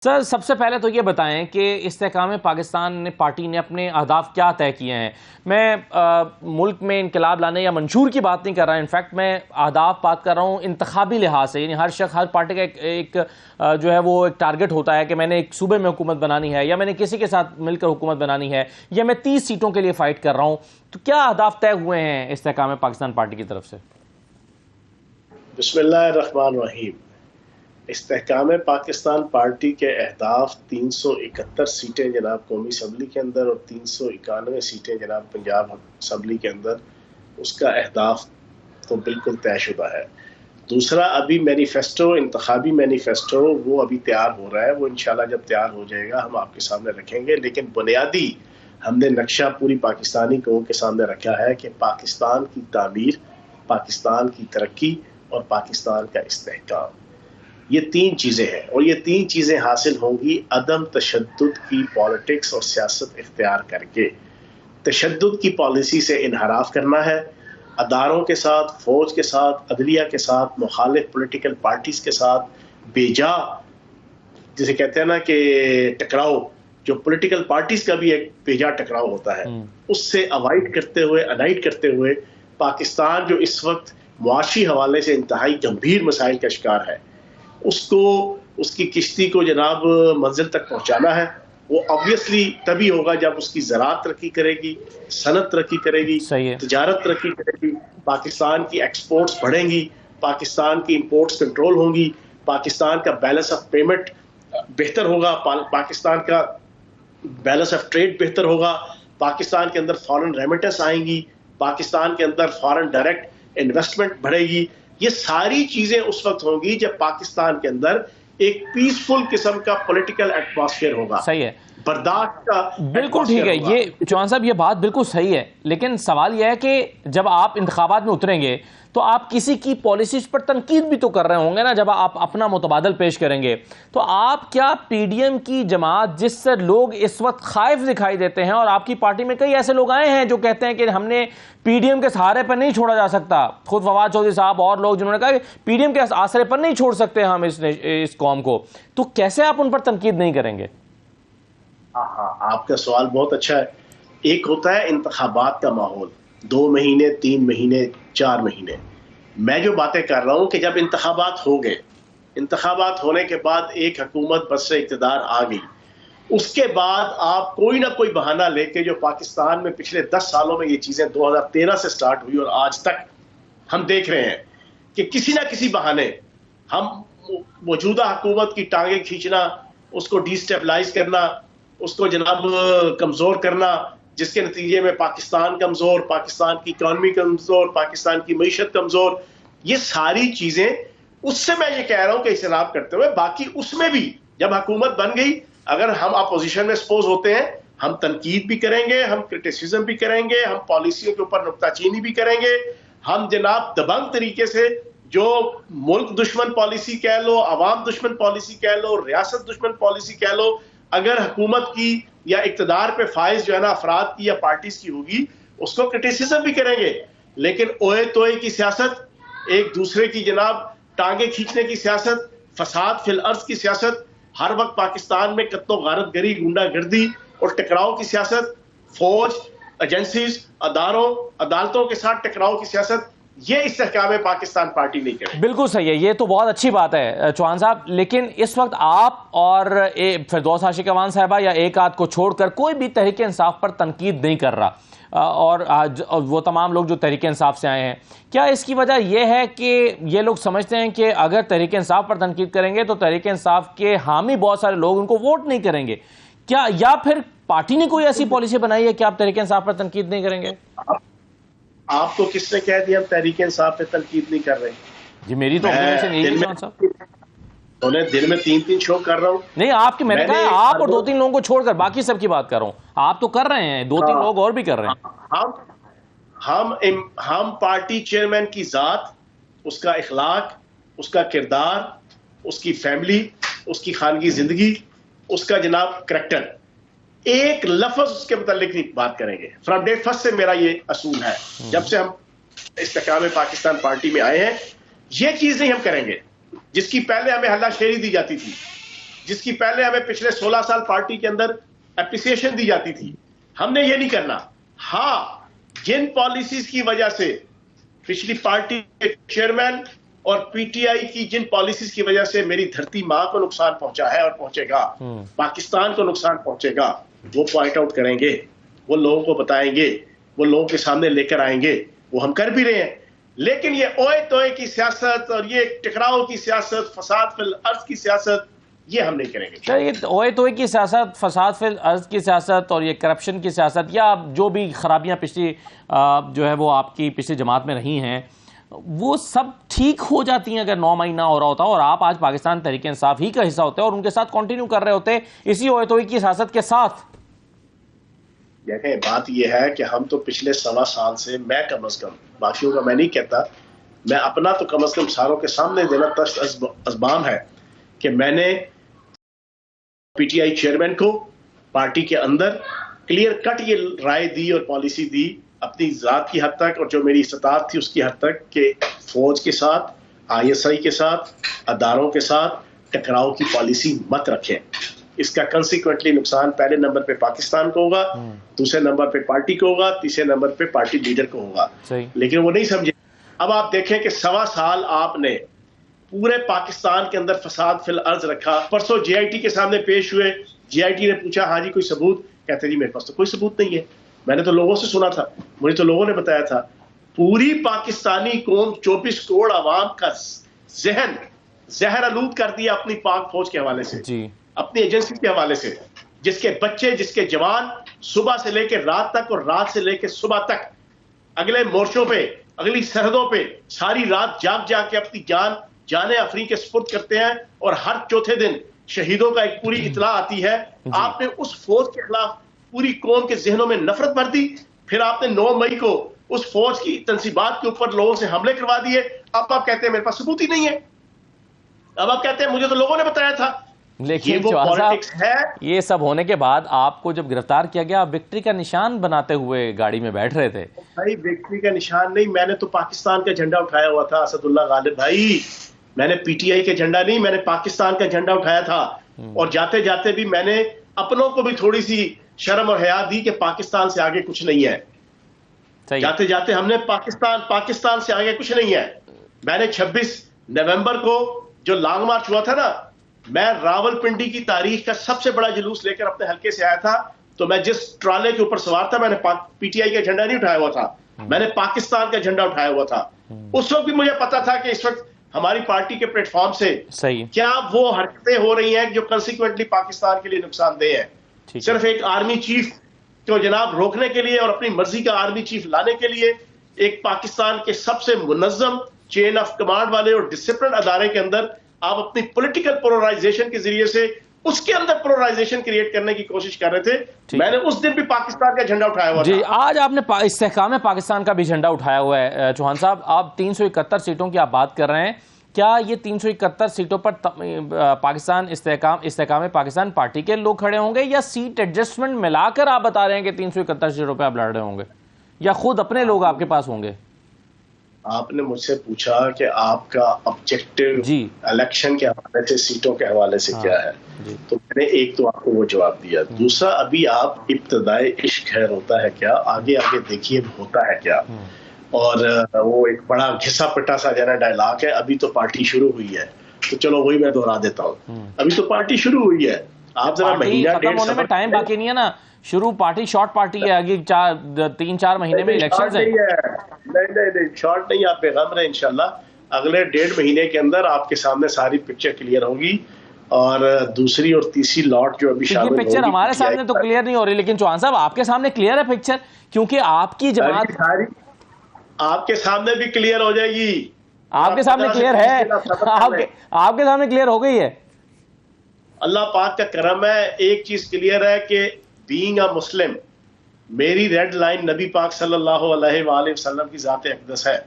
Sir, सबसे पहले तो ये बताएं कि इस्तेहकाम पाकिस्तान ने पार्टी ने अपने अहदाफ क्या तय किए हैं। मैं मुल्क में इनकलाब लाने या मंशूर की बात नहीं कर रहा, इनफैक्ट मैं अहदाफ बात कर रहा हूँ इंतखाबी लिहाज से। यानी हर शख्स, हर पार्टी का एक जो है वो एक टारगेट होता है कि मैंने एक सूबे में हुकूमत बनानी है, या मैंने किसी के साथ मिलकर हुकूमत बनानी है, या मैं 30 सीटों के लिए फ़ाइट कर रहा हूँ। तो क्या अहदाफ तय हुए हैं इस्तेहकाम पाकिस्तान पार्टी की तरफ से? बिस्मिल्लाहिर्रहमानिर्रहीम। इस्तेहकाम पाकिस्तान पार्टी के अहदाफ 371 सीटें जनाब कौमी असम्बली के अंदर और 391 सीटें जनाब पंजाब असम्बली के अंदर, उसका अहदाफ तो बिल्कुल तयशुदा है। दूसरा, अभी मैनिफेस्टो, इंतखाबी मैनिफेस्टो वो अभी तैयार हो रहा है। वो इंशाल्लाह जब तैयार हो जाएगा हम आपके सामने रखेंगे। लेकिन बुनियादी हमने नक्शा पूरी पाकिस्तानी कौम के सामने रखा है कि पाकिस्तान की तामीर, पाकिस्तान की तरक्की और पाकिस्तान का इस्तेहकाम, ये तीन चीज़ें हैं। और ये तीन चीज़ें हासिल होंगी अदम तशद्दुद की पॉलिटिक्स और सियासत इख्तियार करके। तशद्दुद की पॉलिसी से इनहराफ करना है, अदारों के साथ, फौज के साथ, अदलिया के साथ, मुखालिफ पॉलिटिकल पार्टीज के साथ बेजा, जिसे कहते हैं ना कि टकराव, जो पॉलिटिकल पार्टीज का भी एक बेजा टकराव होता है, उससे अवॉइड करते हुए, अनाइड करते हुए, पाकिस्तान जो इस वक्त मुआशी हवाले से इंतहाई गंभीर मसाइल का शिकार है, उसको, उसकी किश्ती को जनाब मंजिल तक पहुंचाना है। वो ऑब्वियसली तभी होगा जब उसकी ज़राअत तरक्की करेगी, सनत तरक्की करेगी, तिजारत तरक्की करेगी, पाकिस्तान की एक्सपोर्ट्स बढ़ेंगी, पाकिस्तान की इंपोर्ट्स कंट्रोल होंगी, पाकिस्तान का बैलेंस ऑफ पेमेंट बेहतर होगा, पाकिस्तान का बैलेंस ऑफ ट्रेड बेहतर होगा, पाकिस्तान के अंदर फॉरेन रेमिटेंस आएंगी, पाकिस्तान के अंदर फॉरेन डायरेक्ट इन्वेस्टमेंट बढ़ेगी। ये सारी चीजें उस वक्त होंगी जब पाकिस्तान के अंदर एक पीसफुल किस्म का पॉलिटिकल एटमॉस्फेयर होगा। सही है, बर्दाश्त का। बिल्कुल ठीक है, ये चौहान साहब ये बात बिल्कुल सही है। लेकिन सवाल यह है कि जब आप इंतखाबात में उतरेंगे तो आप किसी की पॉलिसीज पर तनकीद भी तो कर रहे होंगे ना। जब आप अपना मुतबादल पेश करेंगे तो आप क्या पीडीएम की जमात, जिससे लोग इस वक्त खाइफ दिखाई देते हैं, और आपकी पार्टी में कई ऐसे लोग आए हैं जो कहते हैं कि हमने पीडीएम के सहारे पर नहीं छोड़ा जा सकता, खुद फवाद चौधरी साहब और लोग जिन्होंने कहा कि पीडीएम के आसरे पर नहीं छोड़ सकते हम इस कौम को, तो कैसे आप उन पर तनकीद नहीं करेंगे? हाँ, आपका सवाल बहुत अच्छा है। एक होता है इंतखाबात का माहौल, 2 महीने, 3 महीने, 4 महीने। मैं जो बातें कर रहा हूं कि जब इंतखाबात हो गए, इंतखाबात होने के बाद एक हुकूमत बस से इक़्तिदार आ गई, उसके बाद आप कोई ना कोई बहाना लेके, जो पाकिस्तान में पिछले 10 सालों में ये चीजें 2013 से स्टार्ट हुई और आज तक हम देख रहे हैं कि किसी ना किसी बहाने हम मौजूदा हुकूमत की टांगे खींचना, उसको डिस्टेबलाइज करना, उसको जनाब कमजोर करना, जिसके नतीजे में पाकिस्तान कमजोर, पाकिस्तान की इकॉनमी कमजोर, पाकिस्तान की मईशत कमजोर, ये सारी चीजें, उससे मैं ये कह रहा हूं कि इस्तेमाल करते हुए, बाकी उसमें भी जब हुकूमत बन गई, अगर हम अपोजिशन में सपोज होते हैं, हम तनकीद भी करेंगे, हम क्रिटिसिज्म भी करेंगे, हम पॉलिसियों के ऊपर नुक्ताचीनी भी करेंगे, हम जनाब दबंग तरीके से, जो मुल्क दुश्मन पॉलिसी कह लो, अवाम दुश्मन पॉलिसी कह लो, रियासत दुश्मन पॉलिसी कह लो, अगर हुकूमत की या इक़्तिदार पे फाइज जो है ना अफराद की या पार्टीज की होगी, उसको क्रिटिसिज्म भी करेंगे। लेकिन ओए तोए की सियासत, एक दूसरे की जनाब टांगे खींचने की सियासत, फसाद फिल अर्ज की सियासत, हर वक्त पाकिस्तान में कत्लो गारतगरी, गुंडागर्दी और टकराव की सियासत, फौज, एजेंसीज, अदारों, अदालतों के साथ टकराव की सियासत, ये इस्तेहकाम पाकिस्तान पार्टी नहीं करे। बिल्कुल सही है, ये तो बहुत अच्छी बात है चौहान साहब। लेकिन इस वक्त आप और फिरदौस आशिक अवान साहबा या एक आध को छोड़कर कोई भी तहरीक इंसाफ पर तनकीद नहीं कर रहा, और आज वो तमाम लोग जो तहरीक इंसाफ से आए हैं। क्या इसकी वजह यह है कि ये लोग समझते हैं कि अगर तहरीक इंसाफ पर तनकीद करेंगे तो तहरीक इंसाफ के हामी बहुत सारे लोग उनको वोट नहीं करेंगे? क्या, या फिर पार्टी ने कोई ऐसी पॉलिसी बनाई है कि आप तहरीक इंसाफ पर तनकीद नहीं करेंगे? आपको किसने कह दिया हम तहरीक इंसाफ पे तनकीद नहीं कर रहे? जी, मेरी तो दिन में 3-3 शो कर रहा हूँ। नहीं, आपकी, मैंने कहा आप और 2-3 लोगों को छोड़कर बाकी सबकी बात कर रहा हूँ। आप तो कर रहे हैं, 2-3 लोग और भी कर रहे हैं। हम पार्टी चेयरमैन की जात, उसका इखलाक, उसका किरदार, उसकी फैमिली, उसकी खानगी जिंदगी, उसका जनाब करैक्टर, एक लफ्ज उसके मुतालिक नहीं बात करेंगे। फ्रॉम डे फर्स्ट से मेरा ये असूल है, जब से हम इस्तेहकाम पाकिस्तान पार्टी में आए हैं, ये चीज नहीं हम करेंगे जिसकी पहले हमें हल्लाशेरी दी जाती थी जिसकी पहले हमें पिछले 16 साल पार्टी के अंदर एप्रिसिएशन दी जाती थी। हमने ये नहीं करना। हाँ, जिन पॉलिसीज की वजह से पिछली पार्टी के चेयरमैन और पीटीआई की जिन पॉलिसीज की वजह से मेरी धरती मां को नुकसान पहुंचा है और पहुंचेगा, पाकिस्तान को नुकसान पहुंचेगा, वो पॉइंट आउट करेंगे, वो लोगों को बताएंगे, वो लोगों के सामने लेकर आएंगे। वो हम कर भी रहे हैं। लेकिन ये ओए तोए की सियासत और ये टकराव की सियासत, फसाद फिल अर्ज की सियासत, ये हम नहीं करेंगे। ये ओए तोए की सियासत, फसाद फिल अर्ज की सियासत और ये करप्शन की सियासत या जो भी खराबियां पिछली जो है वो आपकी पिछली जमात में रही हैं, वो सब ठीक हो जाती हैं अगर 9 महीना हो रहा होता और आप आज पाकिस्तान तहरीक इंसाफ ही का हिस्सा होते और उनके साथ कंटिन्यू कर रहे होते इसी ओए तोए की सियासत के साथ। देखें, बात यह है कि हम तो पिछले 1.25 साल से, मैं कम अज कम, बाकियों का मैं नहीं कहता, मैं अपना तो कम अज कम सारों के सामने देना तश्त अज़बाम है कि मैंने पीटीआई चेयरमैन को पार्टी के अंदर क्लियर कट ये राय दी और पॉलिसी दी अपनी जात की हद तक और जो मेरी इस्तात थी उसकी हद तक, कि फौज के साथ, आईएसआई के साथ, अदारों के साथ टकराव की पॉलिसी मत रखें। इसका कंसिक्वेंटली नुकसान पहले नंबर पे पाकिस्तान को होगा, दूसरे नंबर पे पार्टी को होगा, तीसरे नंबर पे पार्टी लीडर को होगा। लेकिन वो नहीं समझे। अब आप देखें कि 1.25 साल आपने पूरे पाकिस्तान के अंदर फसाद फिल अर्ज रखा। परसों जेआईटी के सामने पेश हुए, जेआईटी ने पूछा हाँ जी कोई सबूत, कहते जी मेरे पास तो कोई सबूत नहीं है, मैंने तो लोगों से सुना था, मुझे तो लोगों ने बताया था। पूरी पाकिस्तानी कौम 24 करोड़ आवाम का जहन जहर आलूद कर दिया अपनी पाक फौज के हवाले से जी। अपनी एजेंसी के हवाले से, जिसके बच्चे, जिसके जवान सुबह से लेकर रात तक और रात से लेकर सुबह तक अगले मोर्चों पे, अगली सरहदों पे सारी रात जाग जाग के अपनी जाने अफरी के सुपुर्द करते हैं और हर चौथे दिन शहीदों का एक पूरी इतला आती है। आपने उस फौज के खिलाफ पूरी कौम के जहनों में नफरत भर दी। फिर आपने 9 मई को उस फौज की तंसीबात के ऊपर लोगों से हमले करवा दिए। अब आप कहते हैं मेरे पास सबूत ही नहीं है। अब आप कहते हैं मुझे तो लोगों ने बताया था। लेकिन वो पॉलिटिक्स है। ये सब होने के बाद आपको जब गिरफ्तार किया गया, आप विक्ट्री का निशान बनाते हुए गाड़ी में बैठ रहे थे। भाई विक्ट्री का निशान नहीं, मैंने तो पाकिस्तान का झंडा उठाया हुआ था। असदुल्ला गालिब भाई, मैंने पीटीआई के झंडा नहीं, मैंने पाकिस्तान का झंडा उठाया था। और जाते जाते भी मैंने अपनों को भी थोड़ी सी शर्म और हया दी कि पाकिस्तान से आगे कुछ नहीं है। जाते जाते हमने पाकिस्तान से आगे कुछ नहीं है। मैंने 26 नवंबर को जो लॉन्ग मार्च हुआ था ना, मैं रावलपिंडी की तारीख का सबसे बड़ा जुलूस लेकर अपने हल्के से आया था। तो मैं जिस ट्राले के ऊपर सवार था, मैंने पीटीआई का झंडा नहीं उठाया हुआ था, मैंने पाकिस्तान का झंडा उठाया हुआ था। उस वक्त भी मुझे पता था कि इस वक्त हमारी पार्टी के प्लेटफॉर्म से क्या वो हरकतें हो रही हैं जो कंसिक्वेंटली पाकिस्तान के लिए नुकसानदेह है। सिर्फ एक आर्मी चीफ को जनाब रोकने के लिए और अपनी मर्जी का आर्मी चीफ लाने के लिए एक पाकिस्तान के सबसे मुनज्जम चेन ऑफ कमांड वाले और डिसिप्लिन अदारे के अंदर आप अपनी पॉलिटिकल पोलराइजेशन के जरिए से उसके अंदर पोलराइजेशन क्रिएट करने की कोशिश कर रहे थे। मैंने उस दिन भी पाकिस्तान का झंडा उठाया हुआ जी। आज आपने इस्तेहकाम पाकिस्तान का भी झंडा उठाया हुआ है। चौहान साहब, आप 371 सीटों की आप बात कर रहे हैं, क्या ये 371 सीटों पर पाकिस्तान इस्तेहकाम पाकिस्तान पार्टी के लोग खड़े होंगे या सीट एडजस्टमेंट मिलाकर आप बता रहे हैं कि 371 सीटों पर आप लड़ रहे होंगे, या खुद अपने लोग आपके पास होंगे? आपने मुझसे पूछा कि आपका ऑब्जेक्टिव इलेक्शन के हवाले से, सीटों के हवाले से क्या है, तो मैंने एक तो आपको वो जवाब दिया। दूसरा, अभी आप इब्तदाए इश्क है होता है क्या, आगे आगे देखिए होता है क्या। और वो एक बड़ा घिसा पिटा सा जना डायलॉग है, अभी तो पार्टी शुरू हुई है, तो चलो वही मैं दोहरा देता हूँ। अभी तो पार्टी शुरू हुई है, आप जरा महीना डेढ़ होने में टाइम बाकी नहीं है ना। शुरू पार्टी शॉर्ट पार्टी है, आगे 3-4 महीने में इलेक्शंस हैं। नहीं, शॉर्ट नहीं, आप बेगम रहे। इंशाल्लाह अगले 1.5 महीने के अंदर आपके सामने सारी पिक्चर क्लियर होगी। और दूसरी और तीसरी लॉट जो अभी शामिल होगी, पिक्चर हमारे सामने तो क्लियर नहीं हो रही, लेकिन चौहान साहब आपके सामने क्लियर है पिक्चर, क्योंकि आपकी जमात आपके सामने भी क्लियर हो जाएगी। आपके सामने क्लियर है, आपके सामने क्लियर हो गई है। अल्लाह पाक का करम है। एक चीज क्लियर है कि बीइंग अ मुस्लिम, मेरी रेड लाइन नबी पाक सल्लल्लाहु अलैहि वसल्लम की जात अक़दस है।